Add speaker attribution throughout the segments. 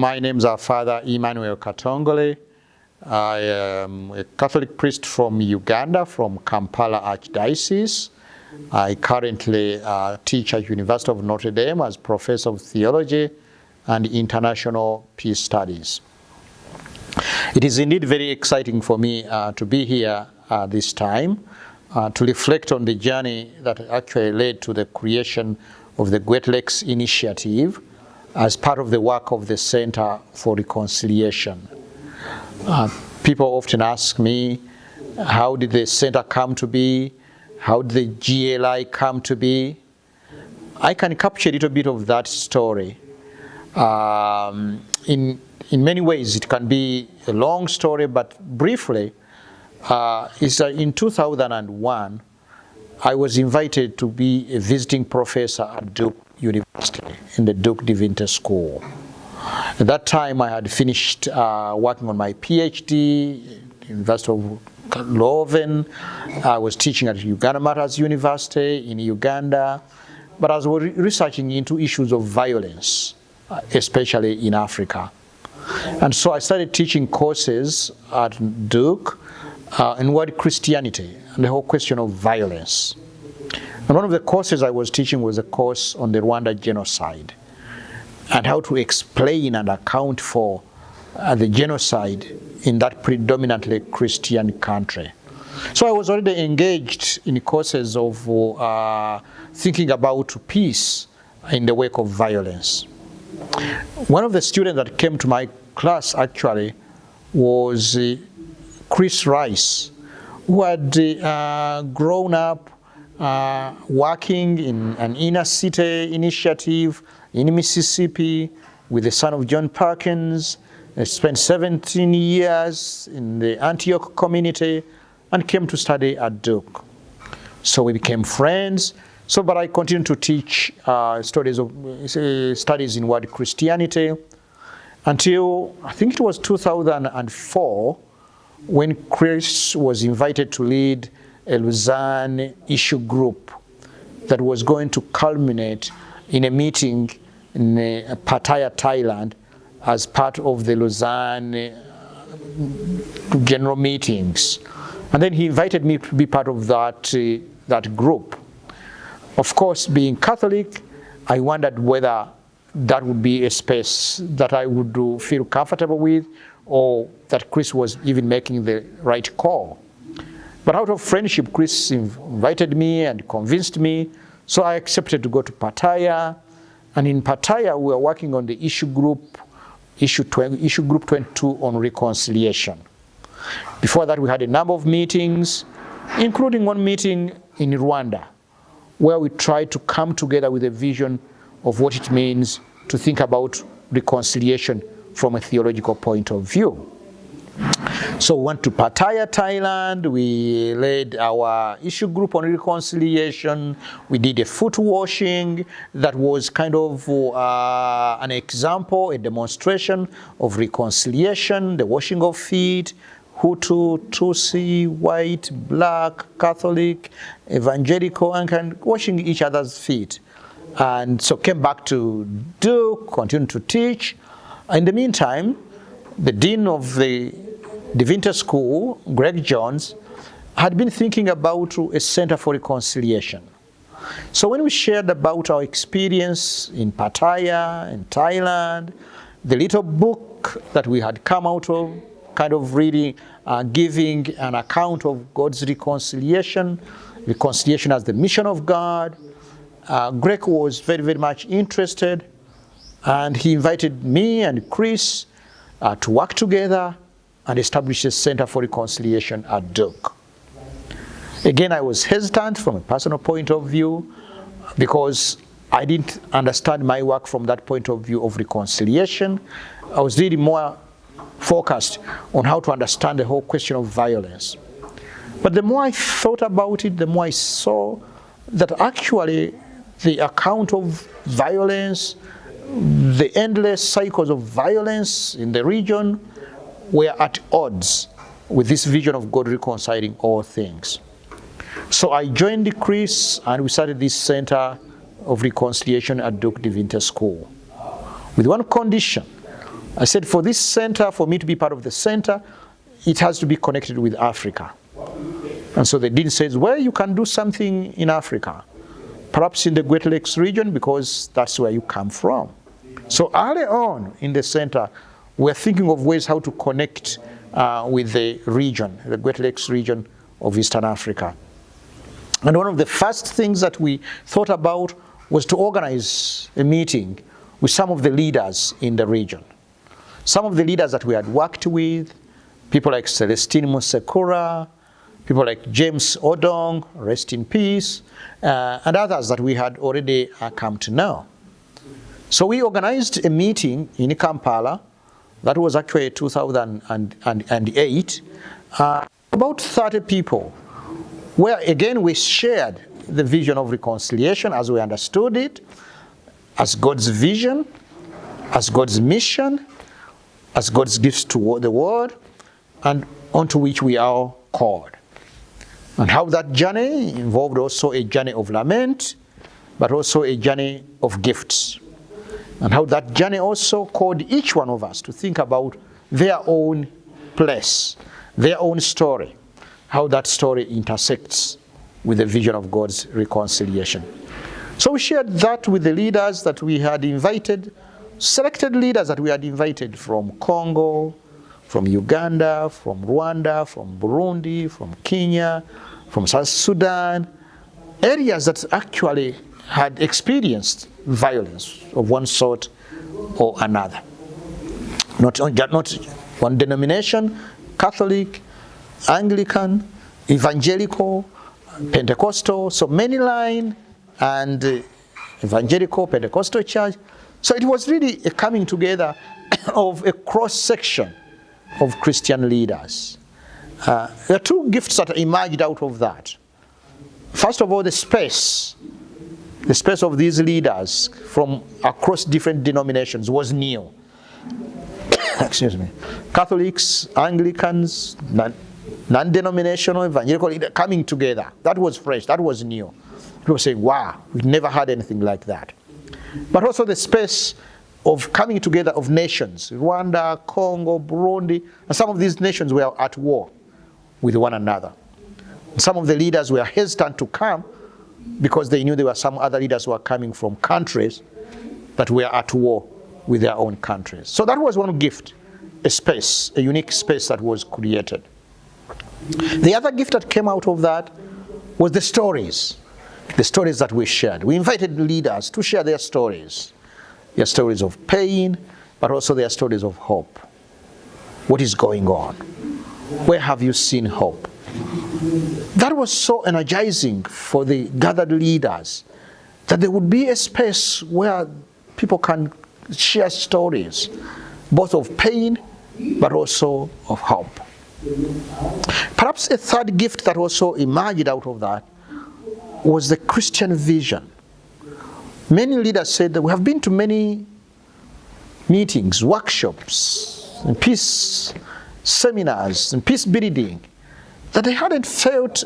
Speaker 1: My names are Father Emmanuel Katongole. I am a Catholic priest from Uganda, from Kampala Archdiocese. I currently teach at University of Notre Dame as Professor of Theology and International Peace Studies. It is indeed very exciting for me to be here this time to reflect on the journey that actually led to the creation of the Great Lakes Initiative as part of the work of the Center for Reconciliation. People often ask me, how did the center come to be? How did the GLI come to be? I can capture a little bit of that story. In many ways, it can be a long story, but briefly, in 2001, I was invited to be a visiting professor at Duke University in the Duke Divinity School. At that time, I had finished working on my PhD at the University of Leuven. I was teaching at Uganda Matters University in Uganda, but I was researching into issues of violence, especially in Africa. And so I started teaching courses at Duke in world Christianity and the whole question of violence. And one of the courses I was teaching was a course on the Rwanda genocide and how to explain and account for the genocide in that predominantly Christian country. So I was already engaged in courses of thinking about peace in the wake of violence. One of the students that came to my class actually was Chris Rice, who had grown up working in an inner city initiative in Mississippi with the son of John Perkins. He spent 17 years in the Antioch community and came to study at Duke. So we became friends. But I continued to teach studies in world Christianity until I think it was 2004 when Chris was invited to lead a Lausanne issue group that was going to culminate in a meeting in Pattaya, Thailand, as part of the Lausanne general meetings. And then he invited me to be part of that group. Of course, being Catholic, I wondered whether that would be a space that I would feel comfortable with, or that Chris was even making the right call. But out of friendship, Chris invited me and convinced me, so I accepted to go to Pattaya. And in Pattaya, we were working on the issue group 22 on reconciliation. Before that, we had a number of meetings, including one meeting in Rwanda, where we tried to come together with a vision of what it means to think about reconciliation from a theological point of view. So we went to Pattaya, Thailand. We led our issue group on reconciliation. We did a foot washing that was kind of an example, a demonstration of reconciliation, the washing of feet, Hutu, Tutsi, white, black, Catholic, evangelical, and washing each other's feet. And so came back to Duke, continued to teach. In the meantime, the dean of the Divinity School, Greg Jones, had been thinking about a Center for Reconciliation. So when we shared about our experience in Pattaya, in Thailand, the little book that we had come out of, kind of really giving an account of God's reconciliation as the mission of God, Greg was very, very much interested, and he invited me and Chris to work together and establish a Center for Reconciliation at Duke. Again, I was hesitant from a personal point of view because I didn't understand my work from that point of view of reconciliation. I was really more focused on how to understand the whole question of violence. But the more I thought about it, the more I saw that actually the account of violence, the endless cycles of violence in the region were at odds with this vision of God reconciling all things. So I joined Chris and we started this Center of Reconciliation at Duke Divinity School with one condition, I said, for this center, for me to be part of the center, it has to be connected with Africa. And so the dean says, well, you can do something in Africa, perhaps in the Great Lakes region, because that's where you come from. So early on in the center, we're thinking of ways how to connect with the region, the Great Lakes region of Eastern Africa. And one of the first things that we thought about was to organize a meeting with some of the leaders in the region. Some of the leaders that we had worked with, people like Celestine Musekura, people like James Odong, rest in peace, and others that we had already come to know. So we organized a meeting in Kampala, that was actually 2008, about 30 people, where again we shared the vision of reconciliation as we understood it, as God's vision, as God's mission, as God's gifts to the world, and onto which we are called. And how that journey involved also a journey of lament, but also a journey of gifts. And how that journey also called each one of us to think about their own place, their own story, how that story intersects with the vision of God's reconciliation. So we shared that with the leaders that we had invited, selected leaders that we had invited from Congo, from Uganda, from Rwanda, from Burundi, from Kenya, from South Sudan, areas that actually had experienced violence of one sort or another. Not one denomination, Catholic, Anglican, Evangelical, Pentecostal, so many line, and Evangelical, Pentecostal church. So it was really a coming together of a cross-section of Christian leaders. There are two gifts that emerged out of that. First of all, the space of these leaders from across different denominations was new. Excuse me. Catholics, Anglicans, non-denominational, evangelical, coming together. That was fresh, that was new. People saying, wow, we've never had anything like that. But also the space of coming together of nations, Rwanda, Congo, Burundi, and some of these nations were at war with one another. Some of the leaders were hesitant to come because they knew there were some other leaders who were coming from countries that were at war with their own countries. So that was one gift, a space, a unique space that was created. The other gift that came out of that was the stories that we shared. We invited leaders to share their stories of pain, but also their stories of hope. What is going on? Where have you seen hope? That was so energizing for the gathered leaders, that there would be a space where people can share stories, both of pain, but also of hope. Perhaps a third gift that also emerged out of that was the Christian vision. Many leaders said that we have been to many meetings, workshops, and peace seminars, and peace building, that they hadn't felt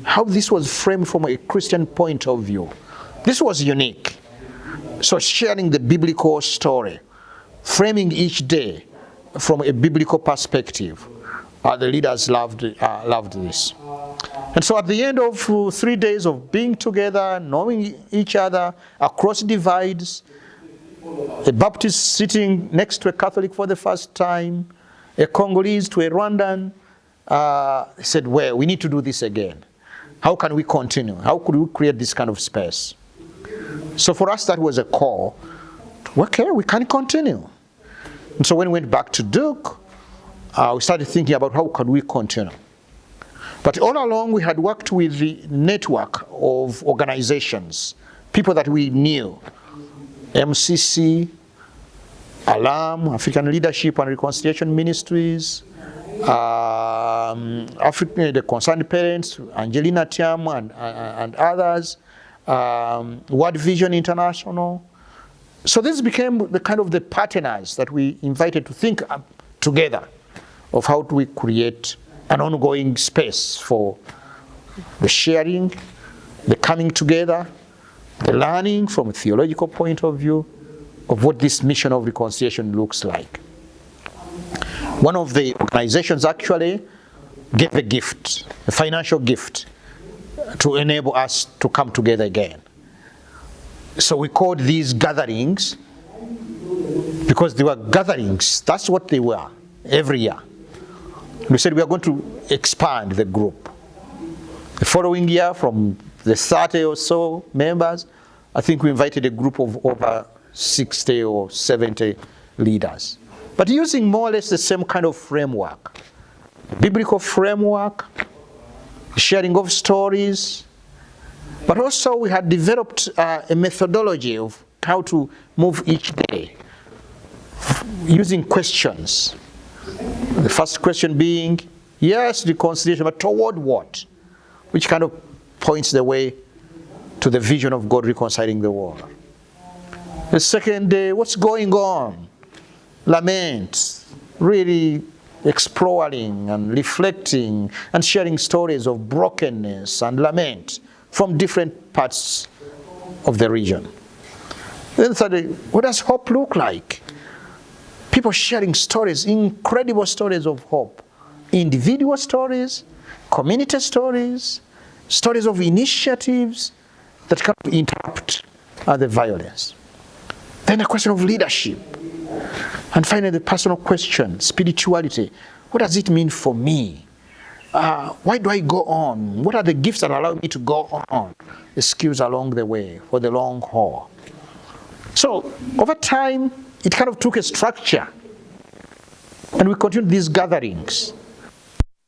Speaker 1: how this was framed from a Christian point of view. This was unique. So sharing the biblical story, framing each day from a biblical perspective, the leaders loved this. And so at the end of 3 days of being together, knowing each other across divides, a Baptist sitting next to a Catholic for the first time, a Congolese to a Rwandan, said, well, we need to do this again. How can we continue? How could we create this kind of space? So for us, that was a call. Okay, we can continue. And so when we went back to Duke, we started thinking about how could we continue. But all along, we had worked with the network of organizations, people that we knew, MCC, ALAM, African Leadership and Reconciliation Ministries, the Concerned Parents, Angelina Tiam and others, World Vision International. So this became the kind of the partners that we invited to think together of how do we create an ongoing space for the sharing, the coming together, the learning from a theological point of view of what this mission of reconciliation looks like. One of the organizations actually gave a gift, a financial gift, to enable us to come together again. So we called these gatherings, because they were gatherings, that's what they were, every year. We said we are going to expand the group. The following year, from the 30 or so members, I think we invited a group of over 60 or 70 leaders. But using more or less the same kind of framework, biblical framework, sharing of stories, but also we had developed a methodology of how to move each day, using questions. The first question being, yes, reconciliation, but toward what? Which kind of points the way to the vision of God reconciling the world. The second day, what's going on? Lament, really exploring and reflecting and sharing stories of brokenness and lament from different parts of the region. Then thirdly, what does hope look like? People sharing stories, incredible stories of hope. Individual stories, community stories, stories of initiatives that can interrupt the violence. Then a question of leadership. And finally, the personal question, spirituality. What does it mean for me? Why do I go on? What are the gifts that allow me to go on? The skills along the way for the long haul. So over time, it kind of took a structure. And we continued these gatherings.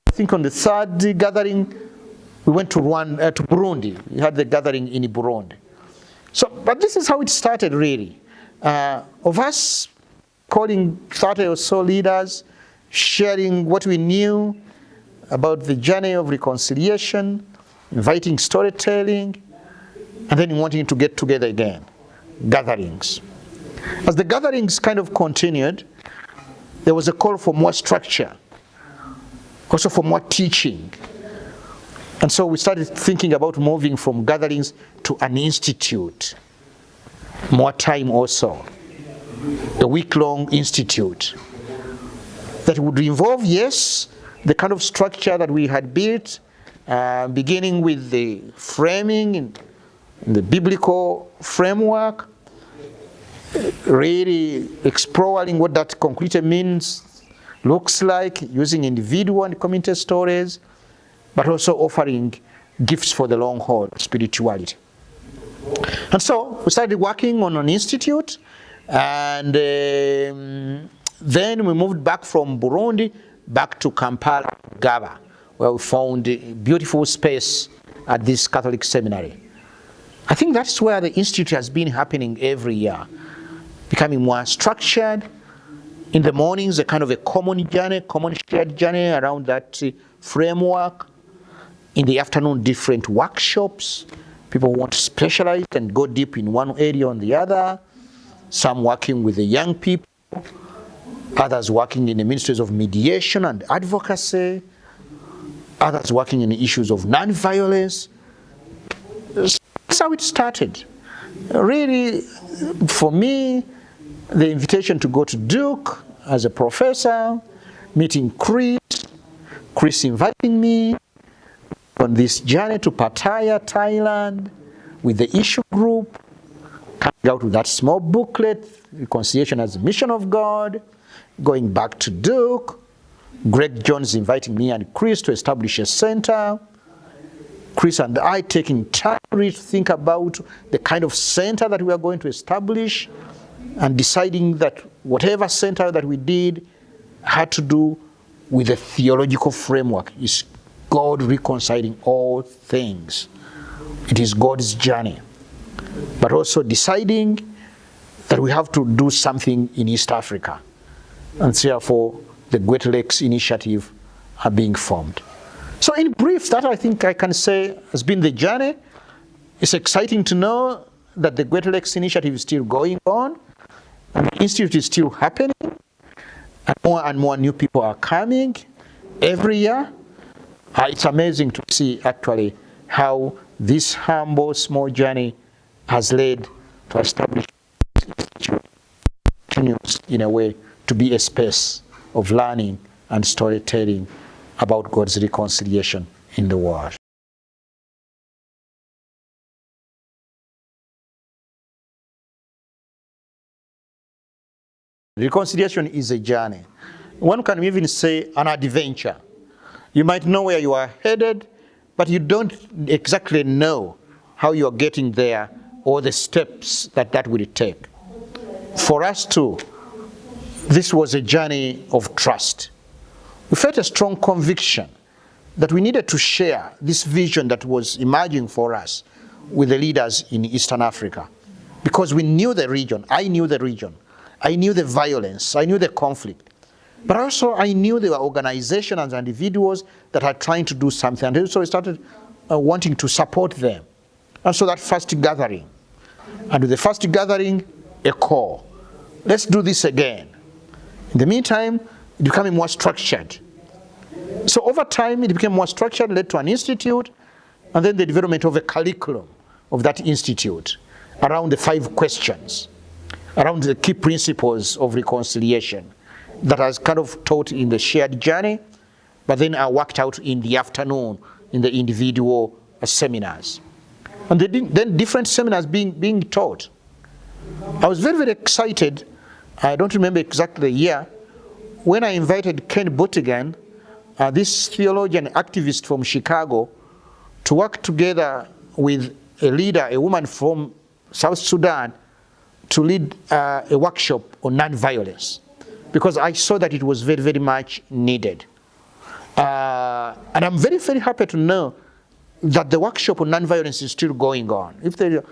Speaker 1: I think on the third gathering, we went to Burundi. We had the gathering in Burundi. So, but this is how it started really. Of us calling 30 or so leaders, sharing what we knew about the journey of reconciliation, inviting storytelling, and then wanting to get together again, gatherings. As the gatherings kind of continued, there was a call for more structure, also for more teaching. And so we started thinking about moving from gatherings to an institute. More time also. A week-long institute that would involve, yes, the kind of structure that we had built, beginning with the framing and the biblical framework, really exploring what that concrete means, looks like, using individual and community stories, but also offering gifts for the long haul, spirituality. And so we started working on an institute, and then we moved back from Burundi back to Kampala, Gaba, where we found a beautiful space at this Catholic seminary. I think that's where the institute has been happening every year, becoming more structured. In the mornings, a kind of a common journey, common shared journey around that framework. In the afternoon, different workshops. People want to specialize and go deep in one area or the other. Some working with the young people, others working in the ministries of mediation and advocacy, others working in the issues of non-violence. That's how it started. Really, for me, the invitation to go to Duke as a professor, meeting Chris inviting me on this journey to Pattaya, Thailand, with the issue group, coming out with that small booklet, Reconciliation as a Mission of God, going back to Duke, Greg Jones inviting me and Chris to establish a center, Chris and I taking time to think about the kind of center that we are going to establish, and deciding that whatever center that we did had to do with a theological framework. Is God reconciling all things. It is God's journey. But also deciding that we have to do something in East Africa. And therefore, the Great Lakes Initiative are being formed. So in brief, that I think I can say has been the journey. It's exciting to know that the Great Lakes Initiative is still going on, and the Institute is still happening, and more new people are coming every year. It's amazing to see actually how this humble, small journey has led to establish this institute, continues in a way to be a space of learning and storytelling about God's reconciliation in the world. Reconciliation is a journey. One can even say an adventure. You might know where you are headed, but you don't exactly know how you are getting there or the steps that will take. For us too, this was a journey of trust. We felt a strong conviction that we needed to share this vision that was emerging for us with the leaders in Eastern Africa, because we knew the region. I knew the region. I knew the violence. I knew the conflict. But also I knew there were organizations and individuals that are trying to do something. And so I started wanting to support them. And so that first gathering. And with the first gathering, a call. Let's do this again. In the meantime, it became more structured. So over time, it became more structured, led to an institute, and then the development of a curriculum of that institute around the 5 questions, around the key principles of reconciliation that has kind of taught in the shared journey, but then are worked out in the afternoon in the individual seminars. And then different seminars being taught. I was very, very excited. I don't remember exactly the year, when I invited Ken Buttigan, this theologian activist from Chicago, to work together with a leader, a woman from South Sudan, to lead a workshop on nonviolence, because I saw that it was very, very much needed. And I'm very, very happy to know that the workshop on nonviolence is still going on. If there are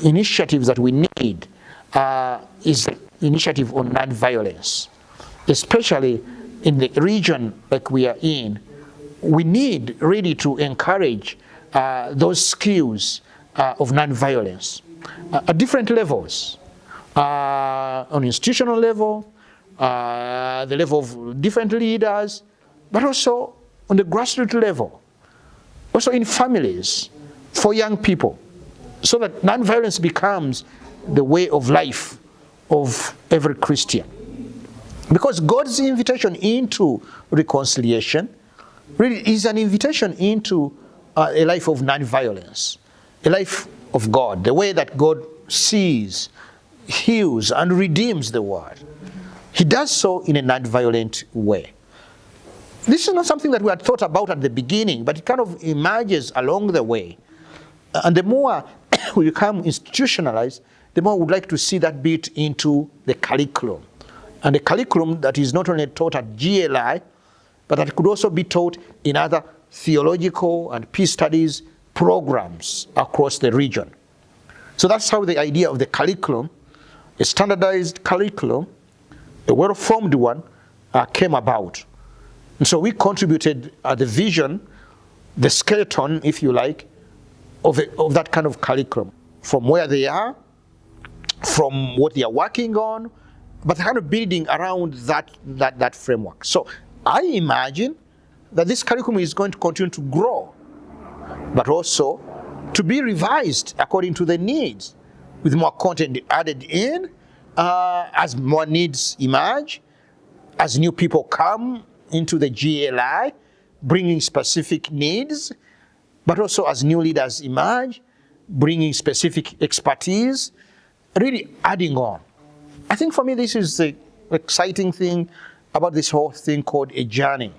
Speaker 1: initiatives that we need, is initiative on nonviolence, especially in the region like we are in. We need really to encourage those skills of nonviolence at different levels, on institutional level, the level of different leaders, but also on the grassroots level, also in families, for young people, so that nonviolence becomes the way of life of every Christian. Because God's invitation into reconciliation really is an invitation into a life of nonviolence, a life of God, the way that God sees, heals, and redeems the world. He does so in a nonviolent way. This is not something that we had thought about at the beginning, but it kind of emerges along the way. And the more we become institutionalized, the more we'd like to see that built into the curriculum. And a curriculum that is not only taught at GLI, but that could also be taught in other theological and peace studies programs across the region. So that's how the idea of the curriculum, a standardized curriculum, a well-formed one, came about. And so we contributed the vision, the skeleton, if you like, of that kind of curriculum, from where they are, from what they are working on, but kind of building around that framework. So I imagine that this curriculum is going to continue to grow, but also to be revised according to the needs, with more content added in as more needs emerge, as new people come into the GLI, bringing specific needs, but also as new leaders emerge, bringing specific expertise, really adding on. I think for me this is the exciting thing about this whole thing called a journey.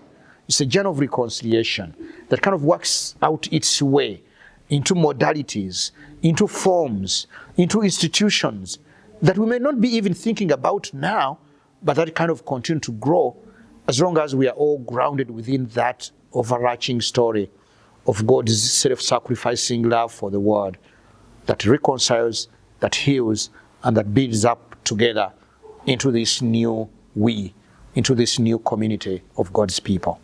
Speaker 1: It's a journey of reconciliation that kind of works out its way into modalities, into forms, into institutions that we may not be even thinking about now, but that kind of continue to grow as long as we are all grounded within that overarching story of God's self-sacrificing love for the world that reconciles, that heals, and that builds up together into this new we, into this new community of God's people.